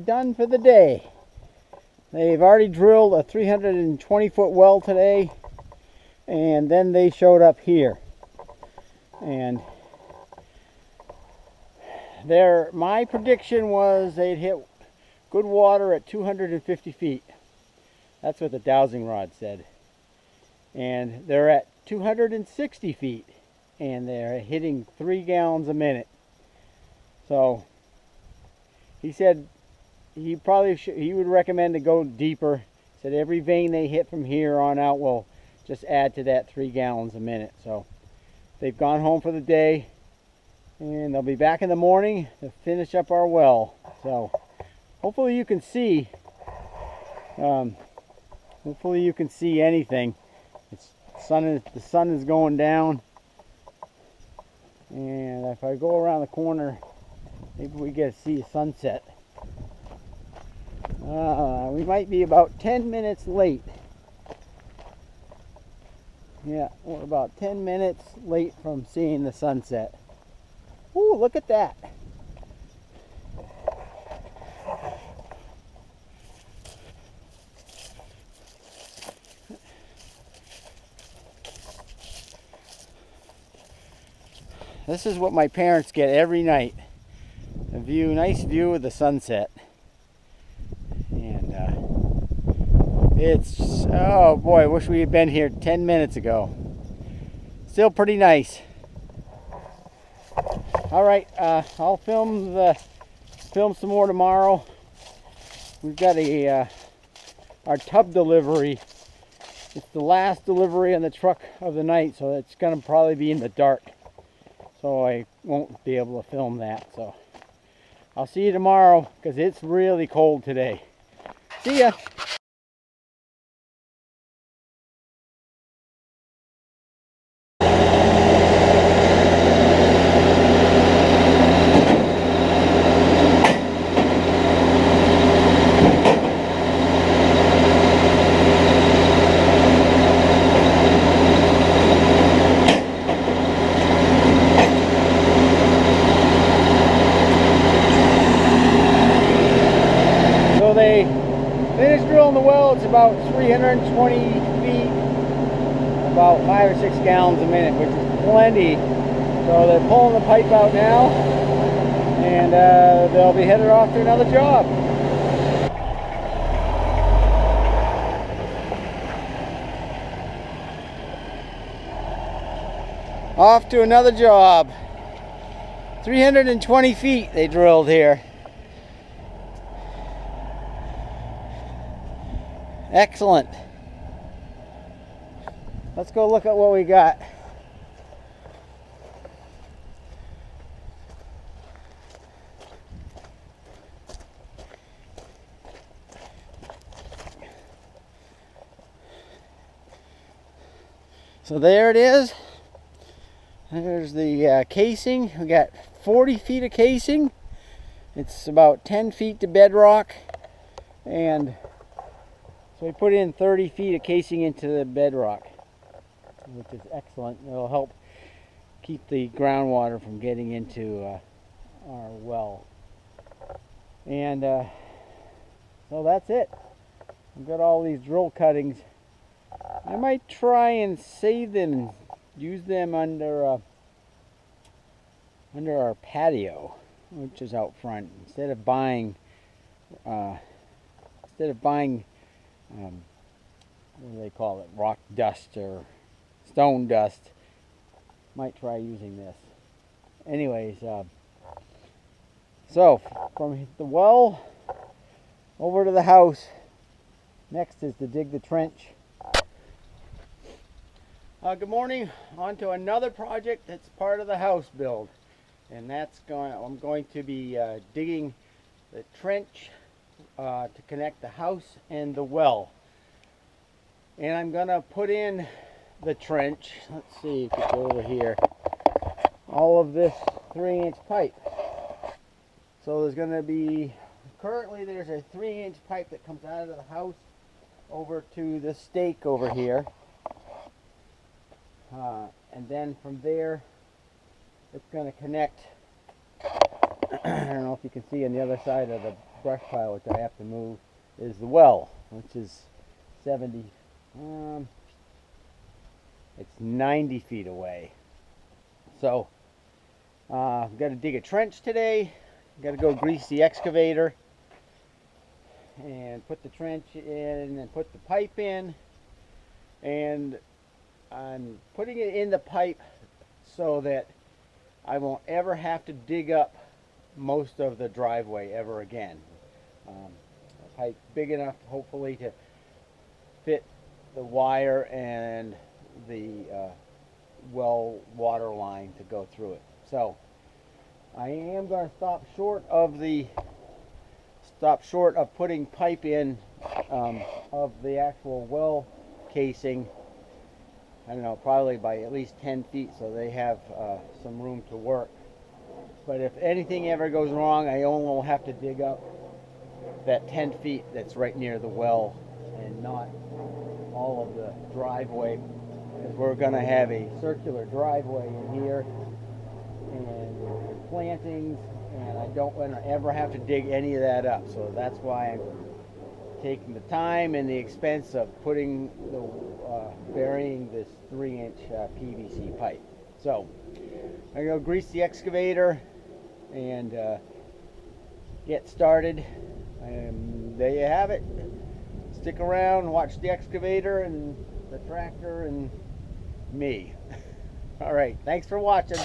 done for the day. They've already drilled a 320-foot well today, and then they showed up here. And my prediction was they'd hit good water at 250 feet. That's what the dowsing rod said. And they're at 260 feet, and they're hitting 3 gallons a minute. So he said he would recommend to go deeper. He said every vein they hit from here on out will just add to that 3 gallons a minute. So they've gone home for the day, and they'll be back in the morning to finish up our well. So hopefully you can see. Hopefully you can see anything. The sun is going down, and if I go around the corner, maybe we get to see a sunset. We might be about 10 minutes late. Yeah, we're about 10 minutes late from seeing the sunset. Ooh, look at that. This is what my parents get every night. A nice view of the sunset. And oh boy, I wish we had been here 10 minutes ago. Still pretty nice. All right, I'll film some more tomorrow. We've got our tub delivery. It's the last delivery on the truck of the night, so it's gonna probably be in the dark. So I won't be able to film that. So I'll see you tomorrow, because it's really cold today. See ya. They finished drilling the well. It's about 320 feet, about 5 or 6 gallons a minute, which is plenty. So they're pulling the pipe out now, and they'll be headed off to another job. Off to another job. 320 feet they drilled here. Excellent. Let's go look at what we got. So there it is. There's the casing. We got 40 feet of casing. It's about 10 feet to bedrock, and so we put in 30 feet of casing into the bedrock, which is excellent. It'll help keep the groundwater from getting into our well. And so that's it. I've got all these drill cuttings. I might try and save them and use them under our patio, which is out front. Instead of buying what do they call it, rock dust or stone dust, might try using this. Anyways, so from the well over to the house, next is to dig the trench. Good morning. On to another project that's part of the house build, and I'm going to be digging the trench to connect the house and the well. And I'm gonna put in the trench. Let's see if we go over here. All of this 3-inch pipe. So there's gonna be, currently there's a 3-inch pipe that comes out of the house over to the stake over here. And then from there, it's going to connect, I don't know if you can see on the other side of the brush pile, which I have to move, is the well, which is 70, it's 90 feet away. So I've got to dig a trench today. Got to go grease the excavator and put the trench in and put the pipe in. And I'm putting it in the pipe so that I won't ever have to dig up most of the driveway ever again. A pipe big enough, hopefully, to fit the wire and the well water line to go through it. So I am going to stop short of putting pipe in of the actual well casing. I don't know, probably by at least 10 feet, so they have some room to work. But if anything ever goes wrong, I only will have to dig up that 10 feet that's right near the well and not all of the driveway, because we're going to have a circular driveway in here and plantings, and I don't want to ever have to dig any of that up. So that's why I'm taking the time and the expense of putting burying this 3-inch PVC pipe. So I'm going to grease the excavator and get started. And there you have it. Stick around, watch the excavator and the tractor and me. All right, thanks for watching.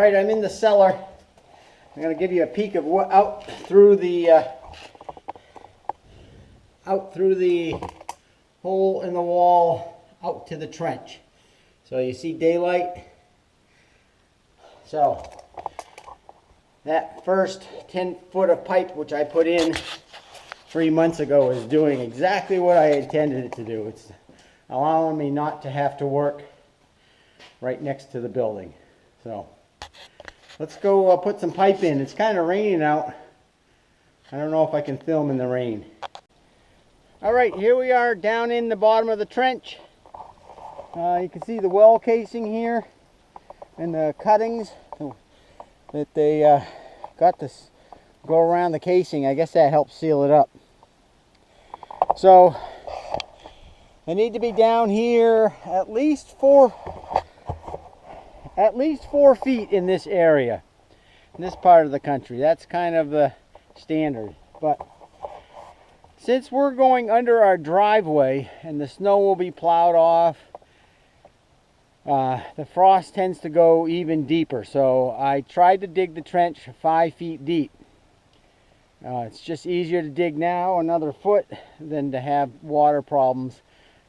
right, I'm in the cellar. I'm going to give you a peek of what out through the hole in the wall out to the trench. So you see daylight. So that first 10 foot of pipe which I put in 3 months ago is doing exactly what I intended it to do. It's allowing me not to have to work right next to the building. So let's go put some pipe in. It's kind of raining out. I don't know if I can film in the rain. All right, here we are down in the bottom of the trench. You can see the well casing here and the cuttings that they got to go around the casing. I guess that helps seal it up. So I need to be down here at least 4 feet in this area, in this part of the country. That's kind of the standard. But since we're going under our driveway and the snow will be plowed off, the frost tends to go even deeper. So I tried to dig the trench 5 feet deep. It's just easier to dig now another foot than to have water problems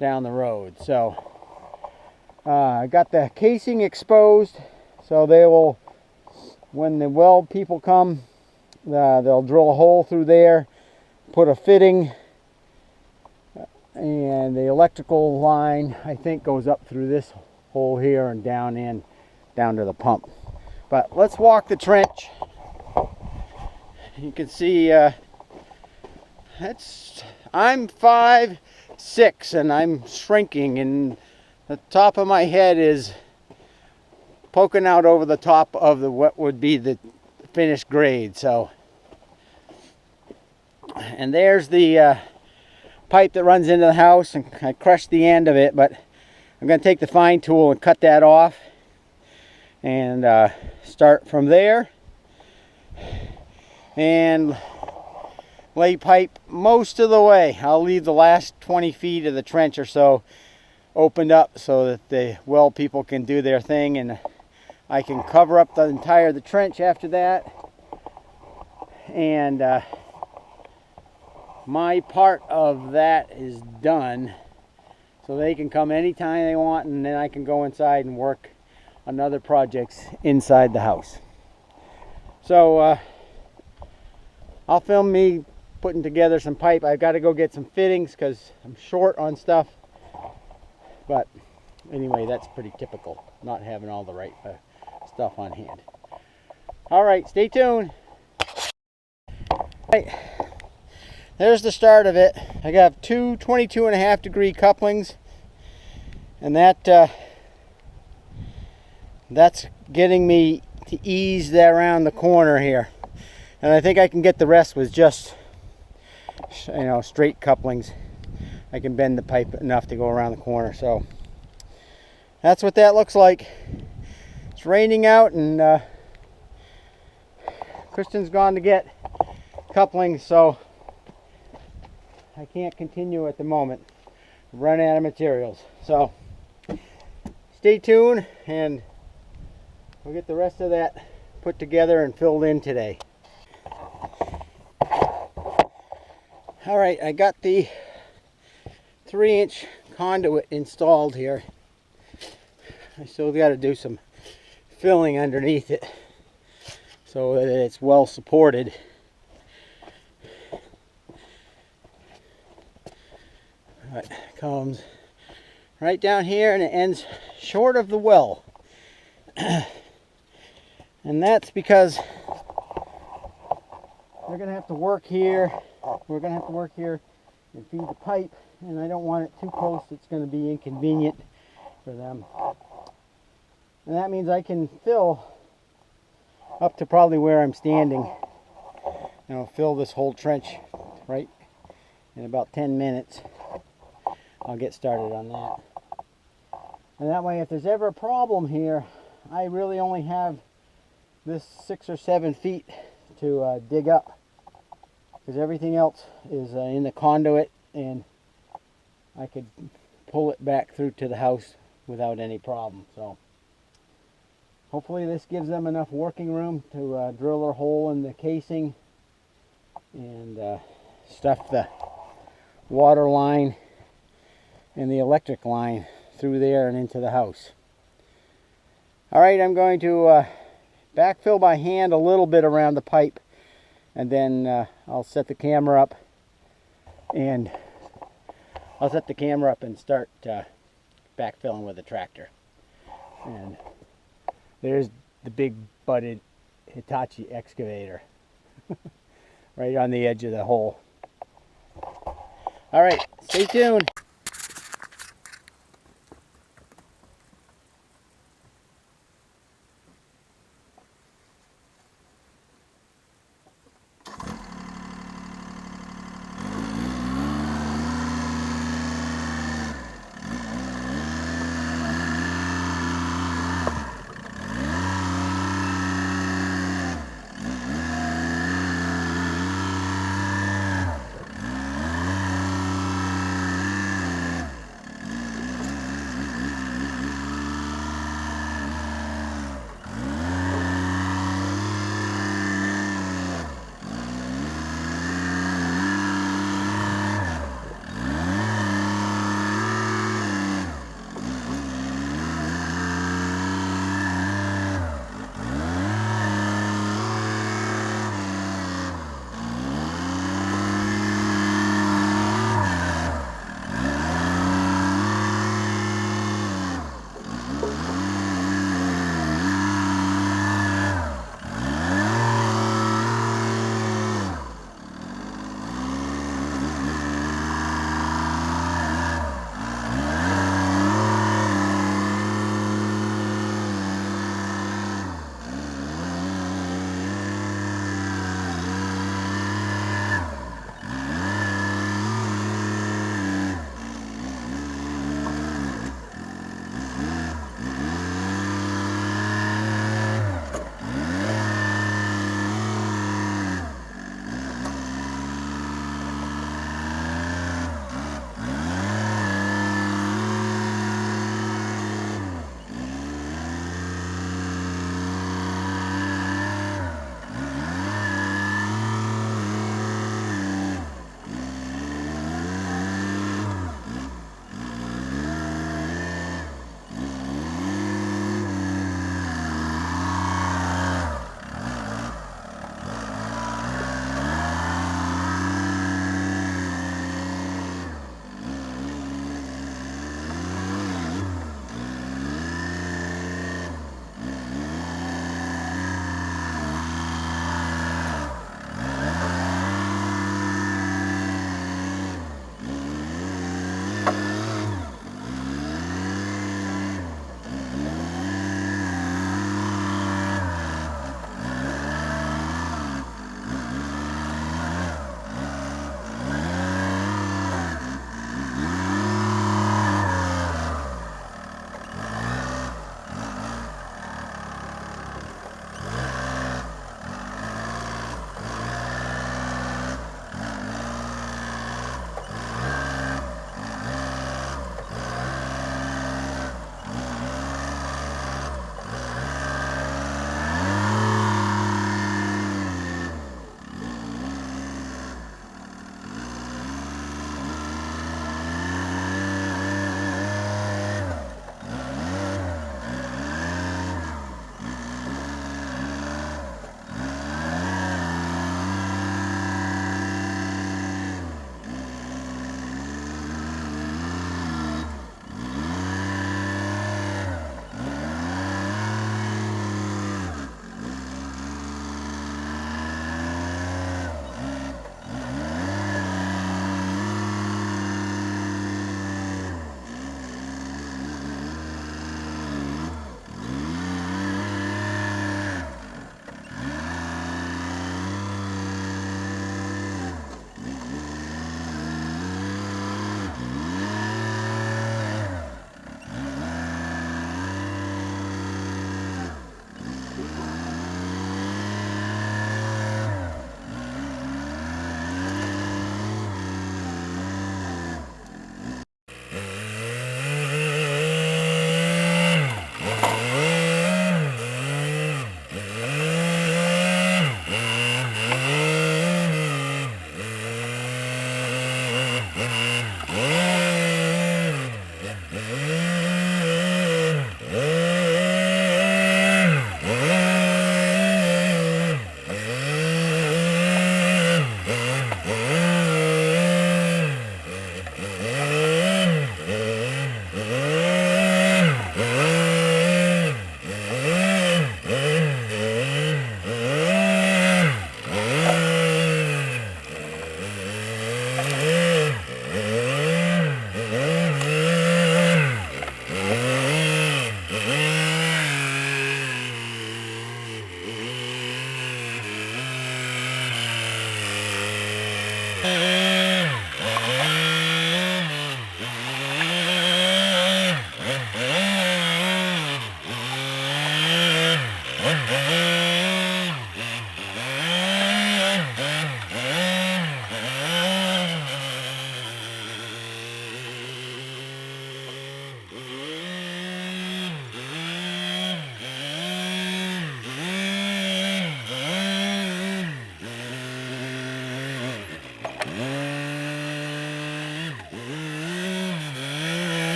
down the road. So I got the casing exposed, so they will, when the well people come, they'll drill a hole through there, put a fitting, and the electrical line I think goes up through this hole here and down to the pump. But let's walk the trench. You can see I'm 5'6" and I'm shrinking, and the top of my head is poking out over the top of what would be the finished grade. So, and there's the pipe that runs into the house, and I crushed the end of it, but I'm going to take the fine tool and cut that off and start from there and lay pipe most of the way. I'll leave the last 20 feet of the trench or so opened up so that the well people can do their thing, and I can cover up the entire the trench after that. And my part of that is done, so they can come anytime they want, and then I can go inside and work on other projects inside the house. So I'll film me putting together some pipe. I've got to go get some fittings because I'm short on stuff. But anyway, that's pretty typical, not having all the right stuff on hand. All right, stay tuned. All right, there's the start of it. I got two 22.5 degree couplings, and that's getting me to ease that around the corner here. And I think I can get the rest with just, straight couplings. I can bend the pipe enough to go around the corner. So that's what that looks like. It's raining out, and Kristen's gone to get couplings, so I can't continue at the moment. I'm running out of materials. So stay tuned, and we'll get the rest of that put together and filled in today. All right, I got the 3-inch conduit installed here. I still got to do some filling underneath it so that it's well supported. It comes right down here and it ends short of the well. And that's because they're going to have to work here. We're going to have to work here and feed the pipe, and I don't want it too close. It's going to be inconvenient for them. And that means I can fill up to probably where I'm standing. Fill this whole trench right in about 10 minutes. I'll get started on that. And that way, if there's ever a problem here, I really only have this 6 or 7 feet to dig up, because everything else is in the conduit, and I could pull it back through to the house without any problem. So hopefully this gives them enough working room to drill a hole in the casing and stuff the water line and the electric line through there and into the house. All right, I'm going to backfill by hand a little bit around the pipe, and then I'll set the camera up and start backfilling with the tractor. And there's the big butted Hitachi excavator right on the edge of the hole. All right, stay tuned.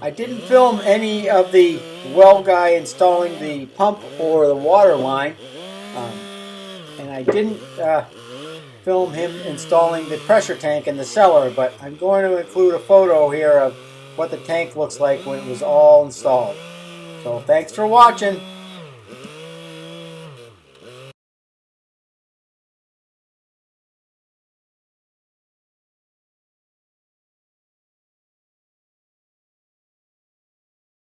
I didn't film any of the well guy installing the pump or the water line, and I didn't film him installing the pressure tank in the cellar, but I'm going to include a photo here of what the tank looks like when it was all installed. So thanks for watching.